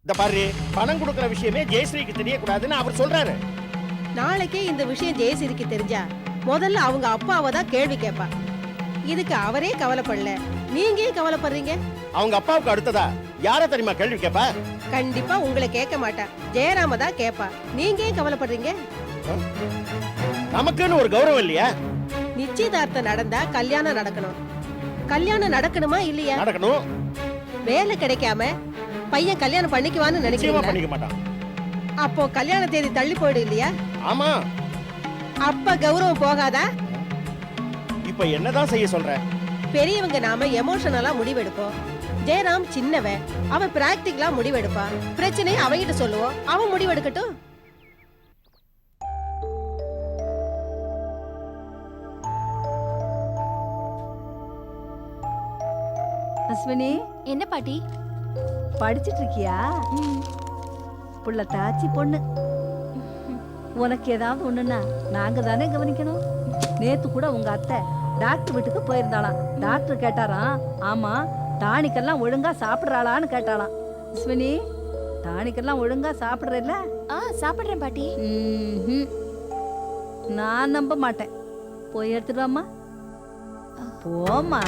இந்த பாரு, பணம் கொடுக்கிற விஷயமே ஜெயஸ்ரீக்கு தெரியக்கூடாதுன்னு அவர் சொல்றாரு. நாளைக்கே இந்த விஷயம் ஜெயஸ்ரீக்கு தெரிஞ்சா முதல்ல அவங்க அப்பாவை தான் கேள்வி கேட்பா. இதுக்கு அவரே கவலைப்படல, நீங்க ஏன் கவலைப்படுறீங்க? அவங்க அப்பாவுக்கு அடுத்ததா யார தெரியுமா கேள்வி கேப்பா? கண்டிப்பா உங்களை கேட்க மாட்டா, ஜெயராம தான் கேட்பா. நீங்க ஏன் கவலைப்படுறீங்க? நமக்குன்னு ஒரு கௌரவம் இல்லையா? நிச்சயதார்த்தம் நடந்தா கல்யாணம் நடக்கணும். கல்யாணம் நடக்கணுமா இல்லையா? நடக்கணும். வேலை கிடைக்காம பையன் கல்யாணம் பண்ணிக்குவான்னு நிச்சயமா நினைக்கிறீங்களா? பண்ணிக்க மாட்டான். அப்போ கல்யாண தேதி தள்ளி போயிடும் இல்லையா? ஆமா. அப்ப கௌரவம் போகாதா? இப்ப என்னதான் செய்ய சொல்ற? பெரியவங்க நாம எமோஷனலா முடிவெடுப்போம். ஜெயராம் சின்னவன், அவன் பிராக்டிகலா முடிவெடுப்பான். பிரச்சனையை அவங்கிட்ட சொல்லுவோம், அவன் முடிவெடுக்கட்டும். அஸ்வினி, என்ன பாட்டி? படிச்சிட்டு இருக்கியா? புள்ள தாச்சி பொண்ணு. உனக்கு ஏதாவது ஒண்ணுன்னா நாங்க தானே கவனிக்கணும். நேத்து கூட உங்க அத்தை டாக்டர் வீட்டுக்கு போயிருந்தாளாம். டாக்டர் கேட்டாராம், ஆமா டானிக்கெல்லாம் ஒழுங்கா சாப்பிடுறாளான்னு கேட்டாளாம். அஸ்வினி, டானிக்கெல்லாம் ஒழுங்கா சாப்பிடுறல்ல? சாப்பிடுறேன் பாட்டி. நான் நம்ப மாட்டேன். போய் எடுத்துட்டு வாம்மா. போமா.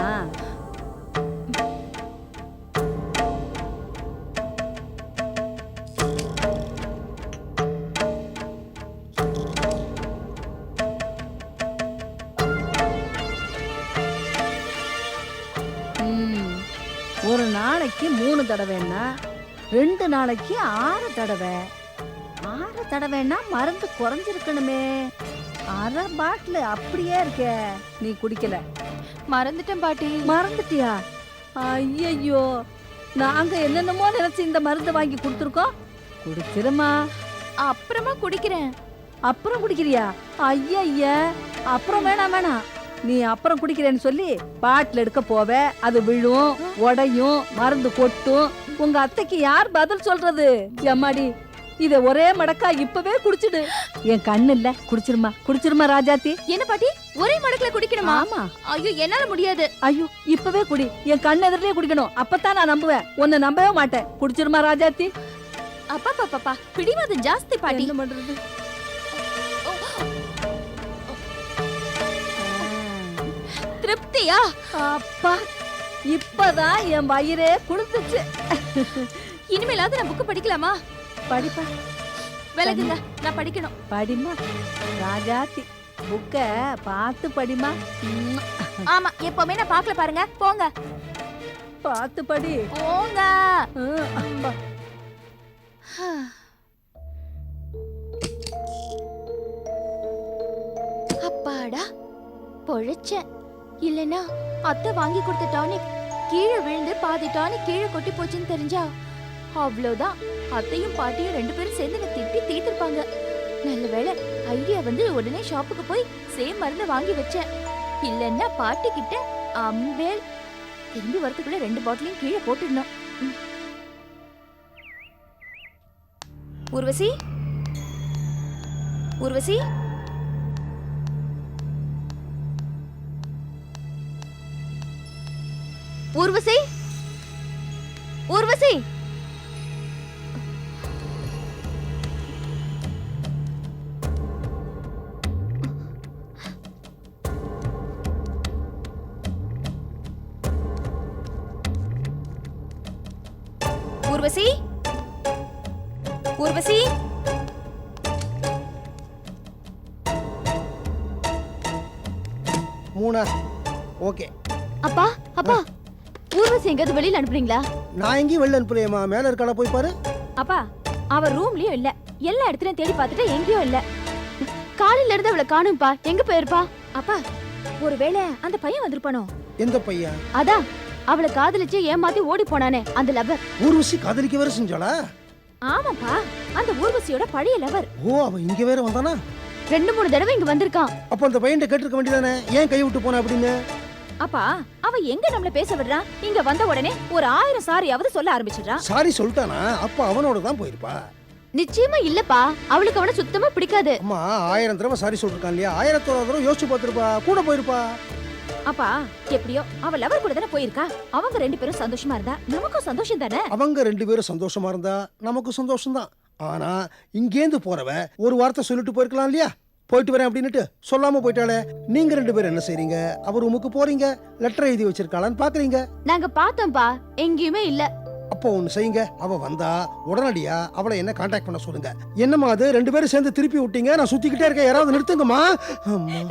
ஒரு நாளைக்கு 3 தடவைன்னா 2 நாளைக்கு 6 தடவை. 6 தடவைன்னா மருந்து குறைஞ்சிருக்கணுமே. அரை பாட்டில் அப்படியே இருக்க, நீ குடிக்கல. மறந்துட்டேன் பாட்டி. மறந்துட்டியா? ஐயையோ, நாங்க என்னென்னமோ நினைச்சு இந்த மருந்து வாங்கி கொடுத்துருக்கோம். குடிச்சிருமா. அப்புறமா குடிக்கிறேன். அப்புறம் குடிக்கிறியா? ஐய, அப்புறம் வேணாம். நீ அப்புறம் குடிக்கிறேன்னு சொல்லி பாட்டில் எடுக்க போவ, அது விழும், உடையும், மருந்து கொட்டும். உங்க அத்தைக்கு யார் பதில் சொல்றது? எம்மாடி, இத ஒரே மடக்கா இப்பவே குடிச்சிடு. என் கண்ணு இல்ல, குடிச்சிருமா ராஜாத்தி. என்ன பாட்டி, ஒரே மடக்குல குடிக்கணுமா? ஆமா. ஐயோ, என்னால முடியாது. ஐயோ, இப்பவே குடி. என் கண் எதிரிலே குடிக்கணும். அப்பதான் நான் நம்புவேன். உன்னை நம்பவே மாட்டேன். குடிச்சிருமா ராஜாத்தி. அப்பா பிடிவாதம் ஜாஸ்தி பாட்டி. என்ன பண்றது? திருப்தியா? அப்பா, இப்பதான் என் வயிறே குளிர்ந்துச்சு. இனிமேலாவது நான் புக்கு படிக்கலாமா? படிப்பா. விலகுங்க, நான் படிக்கணும். படிமா ராஜாத்தி, புக்க பார்த்து படிமா. ஆமா, எப்பவுமே நான் பாக்கல பாருங்க. போங்க, பார்த்து படி. போங்க. அப்பா. அப்பாடா, பொழைச்சேன். இல்லனா அத்தை வாங்கி கொடுத்த டானிக் கீழே விழுந்து பாதி டானிக் கீழே கொட்டி போச்சுன்னு தெரிஞ்சா அவ்வளவுதான். அத்தையும் பாட்டியும் 2 பேரும் சேர்ந்து என்ன திட்டி தீர்த்திருப்பாங்க. நல்ல வேளை ஐடியா வந்து உடனே ஷாப்புக்கு போய் சேம் மருந்து வாங்கி வச்சேன். இல்லன்னா பாட்டி கிட்ட அம்பேல். திரும்பி வரதுக்குள்ள 2 பாட்டிலையும் கீழே போட்டுடணும். ஊர்வசி, ஊர்வசி, ஊர்வசி, ஊர்வசி. ஊர்வசி, ஊர்வசி. மூணா? ஓகே. அப்பா, ஊர்வசி எங்கேயாவது வெளியில அனுப்புறீங்களா? நான் எங்கேயும் வெளில அனுப்பலையம்மா. மேல இருக்காளா, போய் பாரு. அப்பா, அவ ரூம்லயும் இல்ல, எல்லா இடத்துலயும் தேடி பார்த்துட்டு எங்கேயும் இல்ல. காலையில இருந்து அவளை காணும்பா. எங்க போயிருப்பா? அப்பா, ஒருவேளை அந்த பையன் வந்திருப்பானோ? எந்த பையன்? அதான் அவளை காதலிச்சு ஏமாத்தி ஓடி போனானே, அந்த லவர். ஊர்வசி காதலிக்க வேற செஞ்சாளா? ஆமாப்பா, அந்த ஊர்வசியோட பழைய லவர். ஓ, அவன் இங்க வேற வந்தானா? 2-3 தடவை இங்க வந்திருக்கான். அப்ப அந்த பையன் கேட்டிருக்க வேண்டியதானே, ஏன் கை விட்டு போன அப்படின்னு? அப்பா, அவ எங்க நம்மள பேச விடுறான்? இங்க வந்த உடனே ஒரு 1000 சாரியாவது சொல்ல ஆரம்பிச்சிடுறான். சாரி சொல்லிட்டானா? அப்ப அவனோட தான் போயிருப்பா. நிச்சயமா இல்லப்பா, அவளுக்கு அவனை சுத்தமா பிடிக்காது. அம்மா 1000 தடவை சாரி சொல்லிருக்கான் இல்லையா? 1000வது தடவை யோசிச்சு பார்த்திருப்பா, கூட போயிருப்பா. அப்பா எப்படியோ அவ லவர் கூட தானே போயிருக்கா. அவங்க 2 பேரும் சந்தோஷமா இருந்தா நமக்கும் சந்தோஷம் தானே. அவங்க 2 பேரும் சந்தோஷமா இருந்தா நமக்கு சந்தோஷம் தான். ஆனா இங்கேந்து போறவ ஒரு வார்த்தை சொல்லிட்டு போயிருக்கலாம் இல்லையா? போயிட்டு வரேன் அப்படின்னுட்டு சொல்லாம போயிட்டாலே. நீங்க 2 பேரும் என்ன செய்றீங்க? அவர் ரூமுக்கு போறீங்க, லெட்டர் எழுதி வச்சிருக்காளான்னு பாக்குறீங்க. நாங்க பார்த்தோம்பா, எங்கேயுமே இல்ல. அப்போ ஒண்ணு செய்யுங்க, அவ வந்தா உடனடியா அவளை என்ன கான்டாக்ட் பண்ண சொல்லுங்க. என்னம்மா அது 2 பேரும் சேர்ந்து திருப்பி விட்டீங்க, நான் சுத்திக்கிட்டே இருக்கேன், யாராவது நிறுத்துங்கம்மா. அம்மா.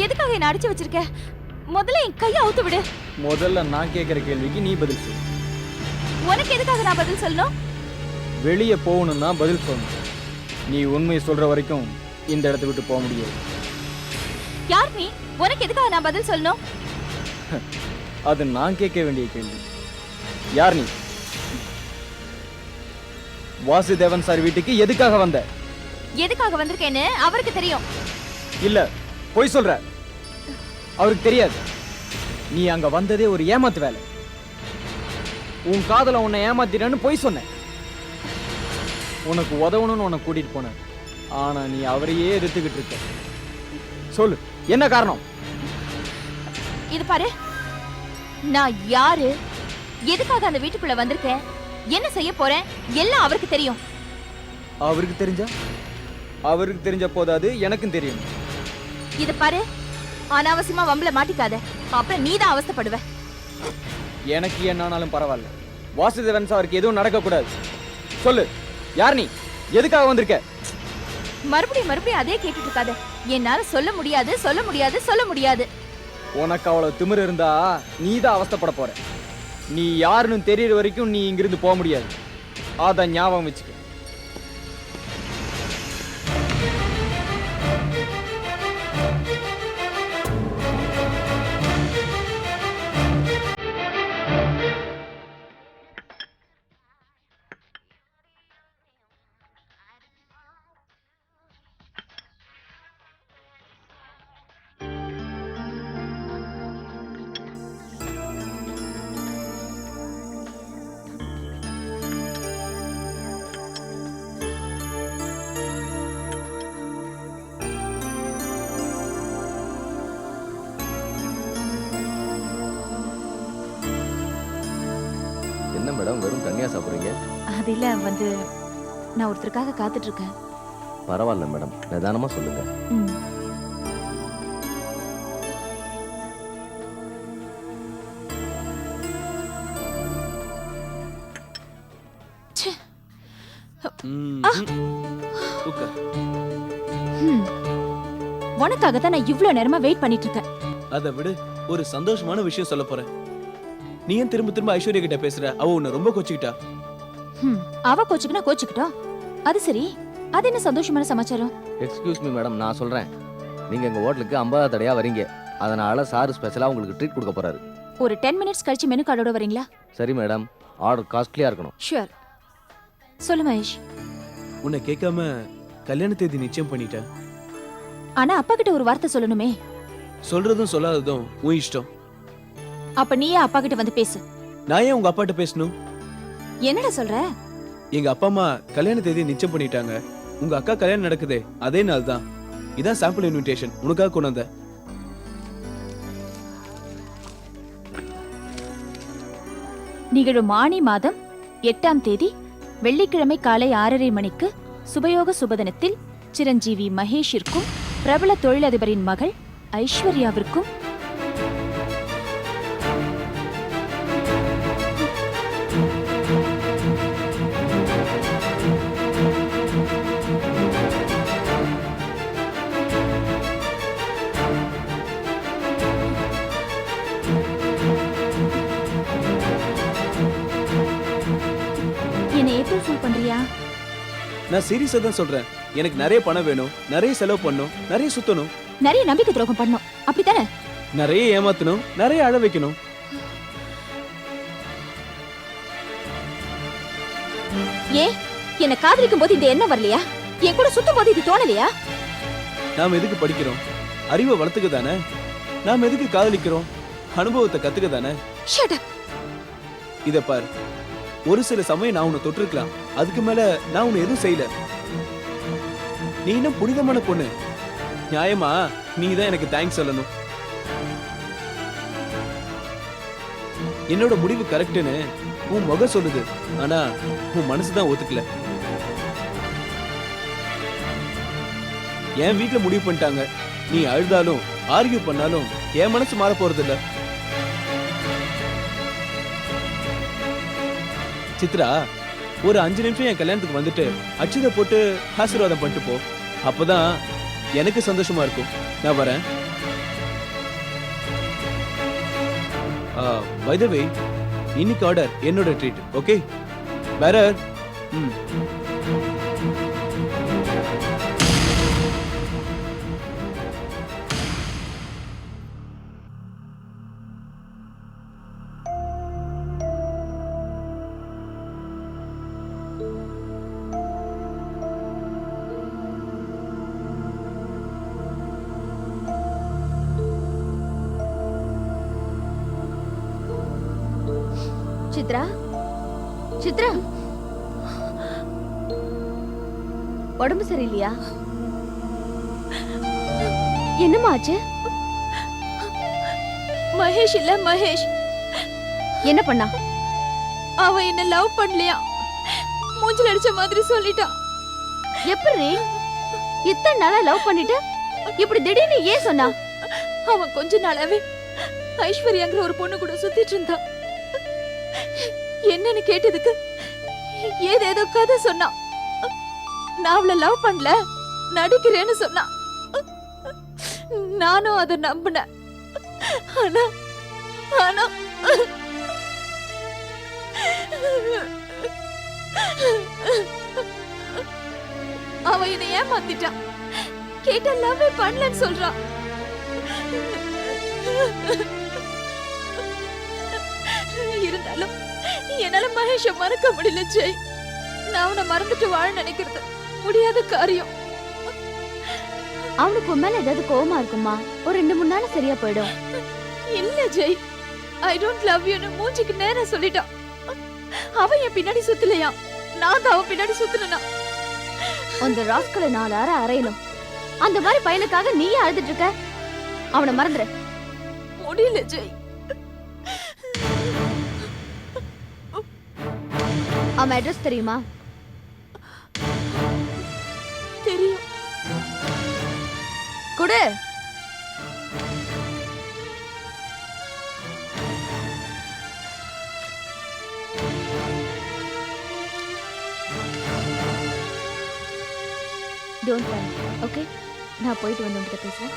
எதுக்காக என்ன அடிச்சு வச்சிருக்க? முதல்ல என் கையை அவுத்து விடு. முதல்ல நான் கேட்கிற கேள்விக்கு நீ பதில் சொல்லு. உனக்கு எதுக்காக நான் பதில் சொல்லணும்? வெளியே போகணும்னா பதில் சொல்லணும். நீ உண்மையை சொல்ற வரைக்கும் இந்த இடத்த விட்டு போக முடியாது. யார் நீ? உனக்கு எதுக்காக நான் பதில் சொல்லணும்? அது நான் கேட்க வேண்டிய கேள்வி. யார் நீ? வாசுதேவன் சார் வீட்டுக்கு எதுக்காக வந்த? எதுக்காக வந்திருக்கேன்னு அவருக்கு தெரியும். இல்ல, பொய் சொல்ற. அவருக்கு தெரியாது. நீ அங்க வந்ததே ஒரு ஏமாத்து வேலை. உன் காதல உன்னை ஏமாத்திட்டேன்னு பொய் சொன்ன. உனக்கு உதவணும்னு உன்னை கூட்டிட்டு போன. ஆனா நீ அவரையே எதிர்த்துக்கிட்டு இருக்க. சொல்லு, என்ன காரணம்? இது பாரு, நான் யாரு, எதுக்காக அந்த வீட்டுக்குள்ள வந்திருக்கேன், என்ன செய்ய போறேன் எல்லாம் அவருக்கு தெரியும். அவருக்கு தெரிஞ்சா? அவருக்கு தெரிஞ்ச போதாது, எனக்கும் தெரியும். இது பாரு, அனாவசியமா வம்பல மாட்டிக்காத, அப்புறம் நீதான் அவஸ்தைப்படுவ. எனக்கு என்னானாலும் பரவாயில்ல. வாசுதேவன் சாருக்கு எதுவும் நடக்க கூடாது. சொல்லு, யார் நீ? எதுக்காக வந்திருக்க? மறுபடியும் அதே கேட்டுட்டு இருக்காத. என்னால சொல்ல முடியாது, சொல்ல முடியாது, சொல்ல முடியாது. உனக்கு அவ்வளவு திமிரு இருந்தா நீதான் அவஸ்தைப்பட போற. நீ யாருன்னு தெரியற வரைக்கும் நீ இங்கிருந்து போக முடியாது. அத ஞாபகம் வச்சுக்க. என்ன மேடம் வெறும் தண்ணியா சாப்பிடுறீங்க? அது இல்ல, வந்து நான் ஒருத்தருக்காக காத்துட்டு இருக்கேன். பரவாயில்ல மேடம், நிதானமா சொல்லுங்க. உனக்காக தான் நான் இவ்ளோ நேரமா வெயிட் பண்ணிட்டு இருக்கேன். அதை விடு, ஒரு சந்தோஷமான விஷயம் சொல்ல போறேன். நீ ஏன் திரும்ப ஐஸ்வர்யா கிட்ட பேசுற? அவ உன்னை ரொம்ப கோச்சிக்கிட்டா. அவ கோச்சுக்கிட்டோம். அது சரி, அது என்ன சந்தோஷமான சமாச்சாரம்? எக்ஸ்கியூஸ் மீ மேடம், நான் சொல்றேன். நீங்க எங்க ஹோட்டலுக்கு 50 தடையா வரீங்க. அதனால சார் ஸ்பெஷலா உங்களுக்கு ட்ரீட் கொடுக்க போறாரு. ஒரு 10 மினிட்ஸ் கழிச்சு மெனு கார்டோட வரீங்களா? சரி மேடம், ஆர்டர் காஸ்ட்லியா இருக்கணும். ஷூர். சொல்லு மகேஷ். உன்னை கேட்காம கல்யாண தேதி நிச்சயம் பண்ணிட்டேன். ஆனா அப்பா கிட்ட ஒரு வார்த்தை சொல்லணுமே. சொல்றதும் சொல்லாததும் உன் இஷ்டம். அப்ப நீயே அப்பா கிட்ட வந்து பேசு. நான் ஏன் உங்க அப்பாட்ட பேசணும்? என்னடா சொல்ற? எங்க அப்பா அம்மா கல்யாண தேதி நிச்சயம் பண்ணிட்டாங்க. உங்க அக்கா கல்யாணம் நடக்குதே அதே நாள் தான். இதான் சாம்பிள் இன்விடேஷன் உனக்காக கொண்டு வந்தேன். நிகழும் ஆனி மாதம் 8ஆம் தேதி வெள்ளிக்கிழமை காலை 6:30 மணிக்கு சுபயோக சுபதனத்தில் சிரஞ்சீவி மகேஷிற்கும் பிரபல தொழிலதிபரின் மகள் ஐஸ்வர்யாவிற்கும் என்னை ஏத்தோ ஃபுல் பண்றியா? நான் சீரியஸா தான் சொல்றேன். எனக்கு நிறைய பணம் வேணும், நிறைய செலவு பண்ணணும், நிறைய சுத்தணும், நிறைய நம்பிக்கை துரோகம் பண்ணணும், அப்படித்தானே? நிறைய ஏமாத்தணும், நிறைய அழ வைக்கணும். ஏன் என்ன காதலிக்கும் போது இந்த எண்ணம் வரலையா? என் கூட சுத்தும் போது இது தோணலையா? நாம எதுக்கு படிக்கிறோம்? அறிவை வளர்த்துக்க தானே. நாம எதுக்கு காதலிக்கிறோம்? அனுபவத்தை கத்துக்க தானே. Shut up. இத பாரு, ஒரு சில சமயம் நான் உன்னை தொட்டிருக்கலாம், அதுக்கு மேல நான் உன்னை எதுவும் செய்யல. நீ இன்னும் புனிதமான பொண்ணு. நியாயமா நீ தான் எனக்கு தேங்க்ஸ் சொல்லணும். என்னோட முடிவு கரெக்ட்னு உன் முகம் சொல்லுது, ஆனா உன் மனசுதான் ஒத்துக்கல. என் வீட்டுல முடிவு பண்ணிட்டாங்க, நீ அழுதாலும் ஆர்கியூ பண்ணாலும் என் மனசு மாற போறது இல்ல. சித்ரா, ஒரு 5 நிமிஷம் என் கல்யாணத்துக்கு வந்துட்டு அச்சுத போட்டு ஆசீர்வாதம் பண்ணிட்டு போ. அப்பதான் எனக்கு சந்தோஷமா இருக்கும். நான் வரேன். பை த வே, இன்னைக்கு ஆர்டர் என்னோட ட்ரீட். ஓகே பேரர். சித்ரா, சித்ரா, உடம்பு சரியில்லையா? என்னம்மா ஆச்சு? மகேஷ் இல்ல மகேஷ். என்ன பண்ணா? அவ என்ன லவ் பண்ணலையா? மூஞ்சில அடிச்ச மாதிரி சொல்லிட்டா. எப்படி? இத்தனை நாளா லவ் பண்ணிட்டு இப்படி திடீர்னு ஏன் சொன்னா? அவன் கொஞ்ச நாளாவே ஐஸ்வர்யாங்கிற ஒரு பொண்ணு கூட சுத்திட்டு இருந்தா. என்னன்னு கேட்டதுக்கு ஏதேதோ கதை சொன்னா. நான் அவளை லவ் பண்ணல, நடிக்கிறேன்னு சொன்னா. நானும் அதை நம்பினேன். ஆனா ஆனா அவ என்னை ஏமாத்திட்டான். கேட்டா லவ்வே பண்ணலன்னு சொல்றான். இருந்தாலும் என்னால மகேஷ மறக்க முடியல ஜெய். நான் அவனை மறந்துட்டு வாழ நினைக்கிறது முடியாத காரியம். அவனுக்கு உன் மேல ஏதாவது கோவமா இருக்குமா? ஒரு 2-3 நாள் சரியா போயிடும். இல்ல ஜெய், ஐ டோன்ட் லவ் யூன்னு மூஞ்சிக்கு நேரா சொல்லிட்டான். அவன் என் பின்னாடி சுத்தலையா, நான் தான் அவன் பின்னாடி சுத்தனா. அந்த ராஸ்கலை 4 அறை அறையணும். அந்த மாதிரி பையனுக்காக நீயே அழுதுட்டு இருக்க. அவனை மறந்துரு. முடியல ஜெய். அவன் அட்ரஸ் தெரியுமா? தெரியும். குடு. Don't worry, okay? நான் போயிட்டு வந்து உங்ககிட்ட பேசுறேன்.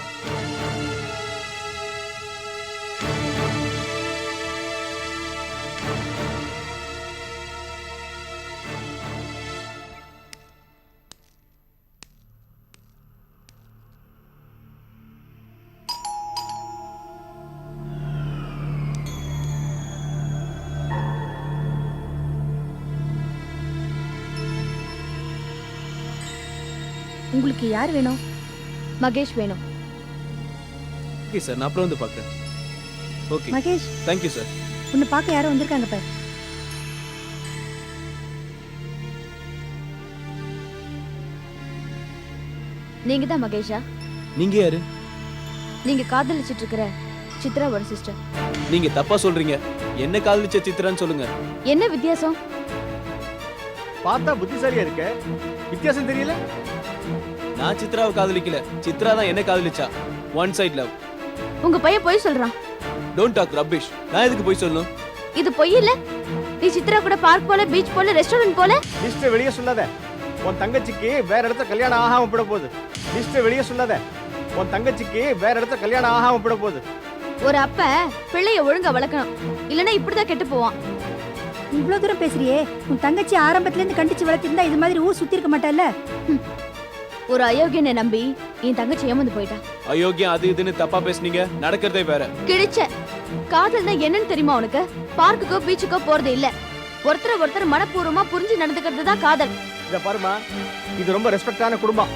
உங்களுக்கு யார் வேணும்? மகேஷ் வேணும். ஓகே சார், நான் அப்புறம் வந்து பார்க்குறேன். Okay Mahesh, thank you sir. உன்னை பார்க்க யாரும் வந்திருக்காங்க பாரு. நீங்க தான் மகேஷா? நீங்க யாரு? நீங்க காதலிச்சிட்டு இருக்கிற சித்ராவோட சிஸ்டர். நீங்க தப்பா சொல்றீங்க. என்ன காதலிச்ச சித்ரான்னு சொல்லுங்க. என்ன வித்தியாசம்? பார்த்தா புத்திசாலியா இருக்க, வித்தியாசம் தெரியல. நான் சித்ராவை காதலிக்கல, சித்ரா தான் என்ன காதலிச்சா. One side love. உங்க பையன் பொய் சொல்றான். Don't talk rubbish. நான் எதுக்கு போய் சொல்லணும்? இது பொய் இல்ல? நீ சித்ரா கூட பார்க் போல, பீச் போல, ரெஸ்டாரண்ட் போல. லிஸ்ட் வெளியே சொல்லாத. உன் தங்கச்சிக்கு வேற இடத்துல கல்யாணம் ஆகாம போட போகுது. லிஸ்ட் வெளியே சொல்லாத. உன் தங்கச்சிக்கு வேற இடத்துல கல்யாணம் ஆகாம போட போகுது. ஒரு அப்ப பிள்ளைய ஒழுங்கா வளர்க்கணும், இல்லனா இப்படிதான் கெட்டு போவான். இவ்வளவு தூரம் பேசுறியே உன் தங்கச்சி ஆரம்பத்துல இருந்து கண்டிச்சு வளர்த்திருந்தா இது மாதிரி ஊர் சுத்தி இருக்க மாட்டால. ஒரு அயோக்கியனை நம்பி என் தங்கச்சி ஏமாந்து போயிட்டா. அயோக்கியம் அது இதுன்னு தப்பா பேசுனீங்க, நடக்கிறதே வேற. கிழிச்ச காதல்னா என்னன்னு தெரியுமா உனக்கு? பார்க்குக்கோ பீச்சுக்கோ போறது இல்ல, ஒருத்தர் மனப்பூர்வமா புரிஞ்சு நடந்துக்கிறது தான் காதல். இத பாருமா, இது ரொம்ப ரெஸ்பெக்டான குடும்பம்.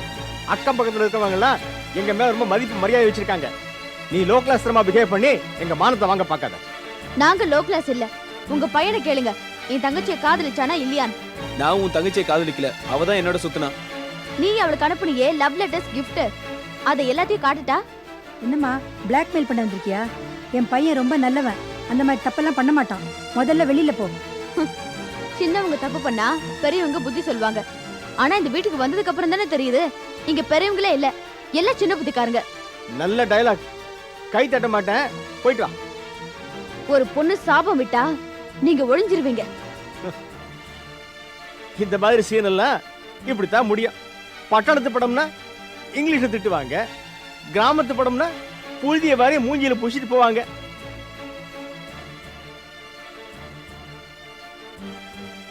அக்கம் பக்கத்துல இருக்கவங்க எல்லாம் எங்க மேல ரொம்ப மதிப்பு மரியாதை வச்சிருக்காங்க. நீ லோ கிளாஸ் தரமா பிஹேவ் பண்ணி எங்க மானத்தை வாங்க பார்க்காத. நாங்க லோ கிளாஸ் இல்ல, உங்க பையனை கேளுங்க என் தங்கச்சியை காதலிச்சானா இல்லையான்னு. நான் உன் தங்கச்சியை காதலிக்கல, அவ தான் என்னோட சுத்தினா. நீ அவளுக்கு அனுப்புனியே லவ் லெட்டர்ஸ் gift, அதை எல்லாத்தையும் காட்டுட்டா? என்னம்மா பிளாக்மெயில் பண்ண வந்திருக்கியா? என் பையன் ரொம்ப நல்லவன், அந்த மாதிரி தப்பெல்லாம் பண்ண மாட்டான். முதல்ல வெளியில போ. சின்னவங்க தப்பு பண்ணா பெரியவங்க புத்தி சொல்லுவாங்க. ஆனா இந்த வீட்டுக்கு வந்ததுக்கு அப்புறம் தானே தெரியுது இங்க பெரியவங்களே இல்ல, எல்லாம் சின்ன புத்திக்காரங்க. நல்ல டயலாக். கை தட்ட மாட்டேன், போயிட்டு வா. ஒரு பொண்ணு சாபம் விட்டா நீங்க ஒளிஞ்சிருவீங்க. இந்த மாதிரி சீன் எல்லாம் இப்படித்தான் முடியும். பட்டணத்து படம்னா இங்கிலீஷ்ல திட்டுவாங்க, கிராமத்து படம்னா புழுதிய வாரி மூஞ்சியில பூசிட்டு போவாங்க.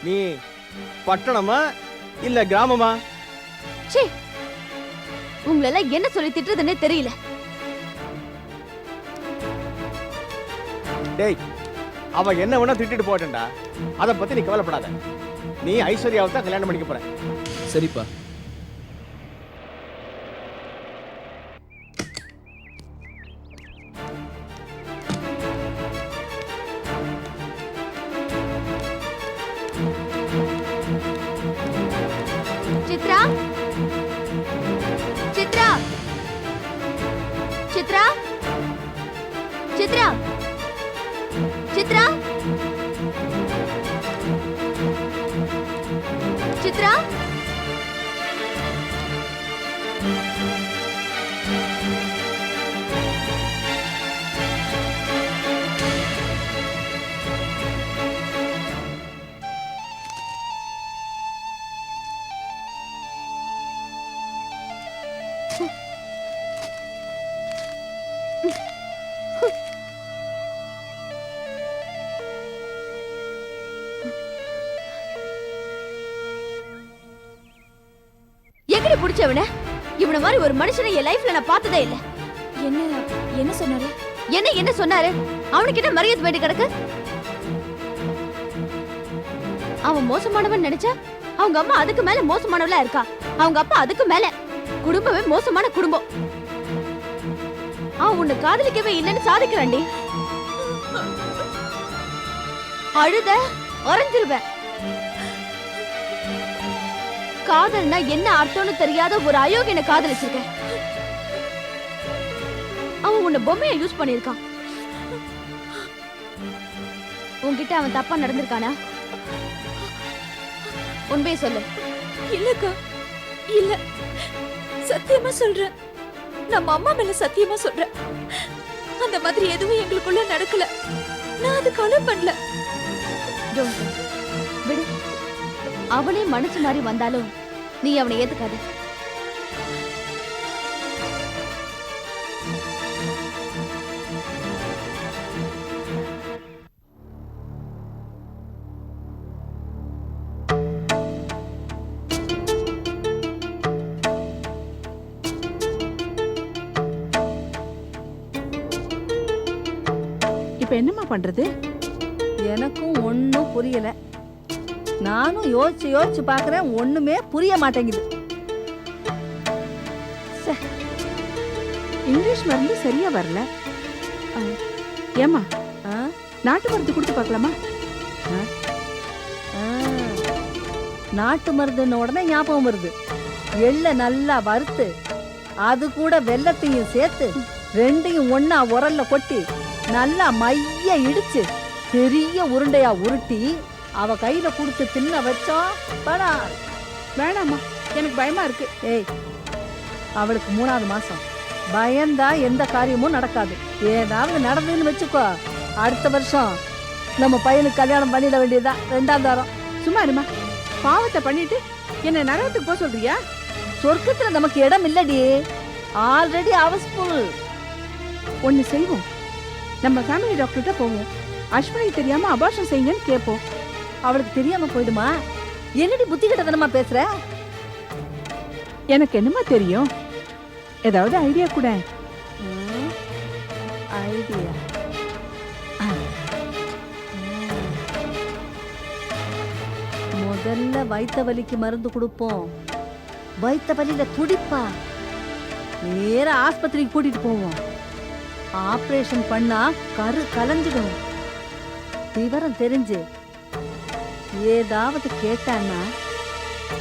நீ பட்டணமா இல்ல கிராமமா? ச்சே, உங்களெல்லாம் என்ன சொல்லி திட்டுறதுன்னே தெரியல. டேய், அவ என்ன வேணா திட்டிட்டு போட்டேன்டா, அத பத்தி நீ கவலைப்படாத. நீ ஐஸ்வர்யாவை தான் கல்யாணம் பண்ணிக்க போற. சரிப்பா. சித்ரா, சித்ரா, சித்ரா, சித்ரா, சித்ரா, சித்ரா. எங்கடி புடிச்சவன? இவன மாதிரி ஒரு மனுஷனை என் லைஃப்ல நான் பார்த்ததே இல்ல. என்ன சொன்னாரு? என்ன சொன்னாரு? அவனுக்கு என்ன மரியாதை வேண்டி கிடக்கு? அவன் மோசமானவன் நினைச்சா அவங்க அம்மா அதுக்கு மேல மோசமானவளா இருக்கா. அவங்க அப்பா அதுக்கு மேல. குடும்பமே மோசமான குடும்பம். அவன் உன்னை காதலிக்கவே இல்லைன்னு சாதிக்கிறான்டி. அழுத அரைஞ்சிருவேன். காதல்னா என்ன அர்த்தம்னு தெரியாத ஒரு அயோக்கியனை காதலிச்சிருக்க. அவன் உன்னை பொம்மையை யூஸ் பண்ணிருக்கான். உன்கிட்ட அவன் தப்பா நடந்திருக்கானா? உண்மையை சொல்லு. இல்லக்கா, இல்ல, சத்தியமா சொல்றேன். நம்ம அம்மா மேல சத்தியமா சொல்றேன். அந்த மாதிரி எதுவும் எங்களுக்குள்ள நடக்கல. நான் அதுக்கு அலோ பண்ணல. விடு. அவனே மனசு மாதிரி வந்தாலும் நீ அவனை ஏத்துக்காத. இப்ப என்னம்மா பண்றது? எனக்கும் ஒன்னும் புரியல. நானும் யோசிச்சு பாக்குறேன், ஒண்ணுமே புரிய மாட்டேங்குது. இங்கிலீஷ் மருந்து சரியா வரல. ஏமா நாட்டு மருந்து கொடுத்து பார்க்கலாமா? நாட்டு மருந்துன்னு உடனே ஞாபகம் வருது. எள்ள நல்லா வறுத்து அது கூட வெல்லத்தையும் சேர்த்து ரெண்டையும் ஒண்ணா உரல்ல கொட்டி நல்லா மைய இடிச்சு பெரிய உருண்டையா உருட்டி அவ கையில கொடுத்து தின்ன வச்சோம். வேணாமா, எனக்கு பயமா இருக்கு. ஏய், அவளுக்கு 3வது மாசம். பயந்தா எந்த காரியமும் நடக்காது. ஏதாவது நடந்துன்னு வச்சுக்கோ, அடுத்த வருஷம் நம்ம பையனுக்கு கல்யாணம் பண்ணிட வேண்டியதுதான். 2ஆம் தாரம். சும்மா இருமா, பாவத்தை பண்ணிட்டு என்ன நரகத்துக்கு போக சொல்றியா? சொர்க்கத்துல நமக்கு இடம் இல்லடி, ஆல்ரெடி ஹவுஸ்ஃபுல். ஒன்னு செய்வோம், நம்ம ஃபேமிலி டாக்டர்கிட்ட போவோம். அஸ்வினி தெரியாம அபார்ஷன் செய்யுங்கன்னு கேட்போம். அவளுக்கு தெரியாம போயிடுமா? என்னடி புத்தி கிட்டத்தனமா பேசுற? எனக்கு என்னமா தெரியும்? ஏதாவது ஐடியா கூட. ஐடியா முதல்ல வயித்த வலிக்கு மருந்து கொடுப்போம். வயித்த வலியில துடிப்பா, நேரா ஆஸ்பத்திரிக்கு கூட்டிட்டு போவோம். ஆபரேஷன் பண்ணா கரு கலைஞ்சிடும். விவரம் தெரிஞ்சு ஏதாவது கேட்டான்னா,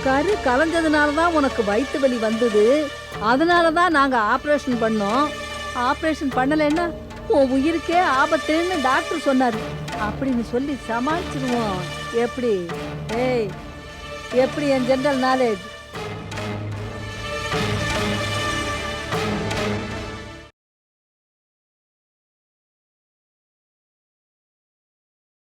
கரு கலைஞ்சதுனாலதான் உனக்கு வயித்து வலி வந்தது, அதனாலதான் நாங்க ஆபரேஷன் பண்ணோம், ஆபரேஷன் பண்ணலைன்னா உன் உயிருக்கே ஆபத்துன்னு டாக்டர் சொன்னாரு அப்படின்னு சொல்லி சமாளிச்சிருவோம். எப்படி? ஏய், எப்படி என் ஜெனரல் நாலேஜ்?